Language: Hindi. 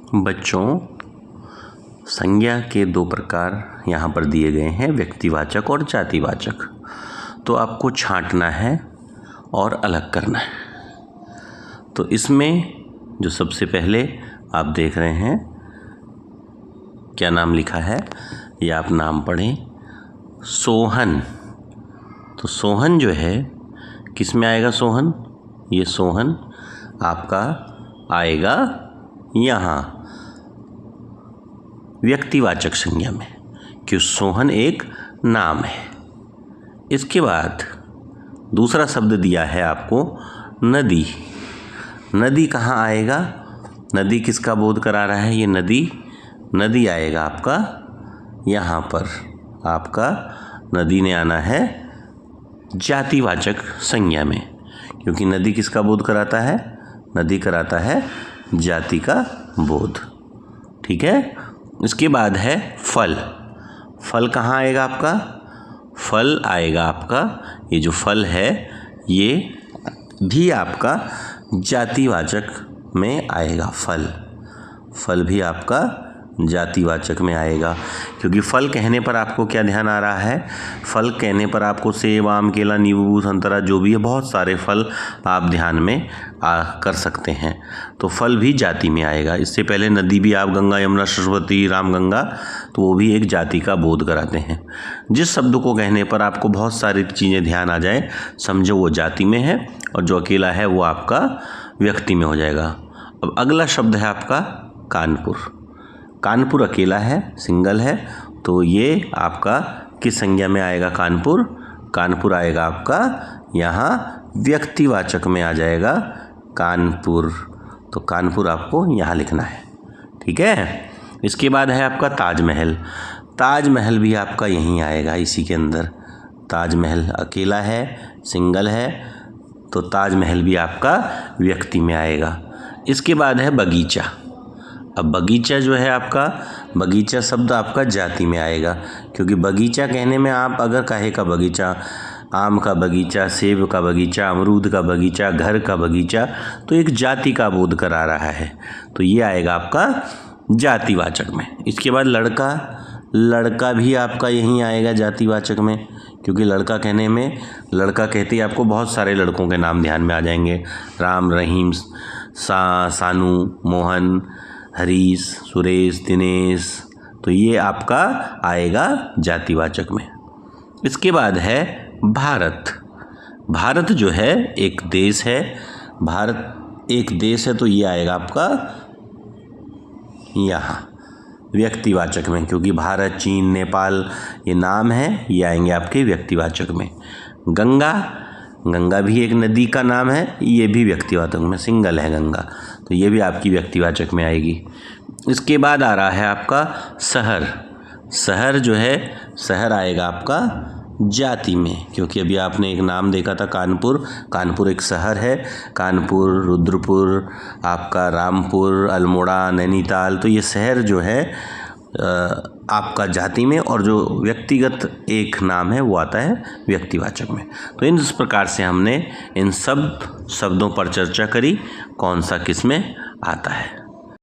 बच्चों, संज्ञा के दो प्रकार यहाँ पर दिए गए हैं, व्यक्तिवाचक और जातिवाचक। तो आपको छांटना है और अलग करना है। तो इसमें जो सबसे पहले आप देख रहे हैं क्या नाम लिखा है, ये आप नाम पढ़ें, सोहन। तो सोहन जो है किस में आएगा? सोहन, ये सोहन आपका आएगा यहाँ व्यक्तिवाचक संज्ञा में, कि सोहन एक नाम है। इसके बाद दूसरा शब्द दिया है आपको नदी। नदी कहाँ आएगा? नदी किसका बोध करा रहा है? ये नदी आएगा आपका यहाँ पर। आपका नदी ने आना है जातिवाचक संज्ञा में, क्योंकि नदी किसका बोध कराता है? नदी कराता है जाति का बोध। ठीक है। इसके बाद है फल। फल कहाँ आएगा आपका? फल आएगा आपका, ये जो फल है ये भी आपका जातिवाचक में आएगा। फल भी आपका जातिवाचक में आएगा, क्योंकि फल कहने पर आपको क्या ध्यान आ रहा है? फल कहने पर आपको सेब, आम, केला, नींबू, संतरा, जो भी है बहुत सारे फल आप ध्यान में कर सकते हैं। तो फल भी जाति में आएगा। इससे पहले नदी भी आप गंगा, यमुना, सरस्वती, रामगंगा, तो वो भी एक जाति का बोध कराते हैं। जिस शब्द को कहने पर आपको बहुत सारी चीज़ें ध्यान आ जाए, समझो वो जाति में है, और जो अकेला है वो आपका व्यक्ति में हो जाएगा। अब अगला शब्द है आपका कानपुर। कानपुर अकेला है, सिंगल है, तो ये आपका किस संज्ञा में आएगा? कानपुर। कानपुर आएगा आपका यहाँ व्यक्तिवाचक में आ जाएगा कानपुर। तो कानपुर आपको यहाँ लिखना है। ठीक है। इसके बाद है आपका ताजमहल। ताजमहल भी आपका यहीं आएगा, इसी के अंदर। ताजमहल अकेला है, सिंगल है, तो ताजमहल भी आपका व्यक्ति में आएगा। इसके बाद है बगीचा। अब बगीचा जो है आपका, बगीचा शब्द आपका जाति में आएगा, क्योंकि बगीचा कहने में आप अगर काहे का बगीचा, आम का बगीचा, सेब का बगीचा, अमरूद का बगीचा, घर का बगीचा, तो एक जाति का बोध करा रहा है, तो ये आएगा आपका जातिवाचक में। इसके बाद लड़का। लड़का भी आपका यहीं आएगा जातिवाचक में, क्योंकि लड़का कहने में, लड़का कहते ही आपको बहुत सारे लड़कों के नाम ध्यान में आ जाएंगे, राम, रहीम, सानू, मोहन, हरीश, सुरेश, दिनेश, तो ये आपका आएगा जातिवाचक में। इसके बाद है भारत। भारत जो है एक देश है, भारत एक देश है, तो ये आएगा आपका यहाँ व्यक्तिवाचक में, क्योंकि भारत, चीन, नेपाल ये नाम है, ये आएंगे आपके व्यक्तिवाचक में। गंगा। गंगा भी एक नदी का नाम है, ये भी व्यक्तिवाचक में, सिंगल है गंगा, तो ये भी आपकी व्यक्तिवाचक में आएगी। इसके बाद आ रहा है आपका शहर। शहर जो है, शहर आएगा आपका जाति में, क्योंकि अभी आपने एक नाम देखा था कानपुर। कानपुर एक शहर है। कानपुर, रुद्रपुर, आपका रामपुर, अल्मोड़ा, नैनीताल, तो ये शहर जो है आपका जाति में, और जो व्यक्तिगत एक नाम है वो आता है व्यक्तिवाचक में। तो इस प्रकार से हमने इन सब शब्दों पर चर्चा करी, कौन सा किस में आता है।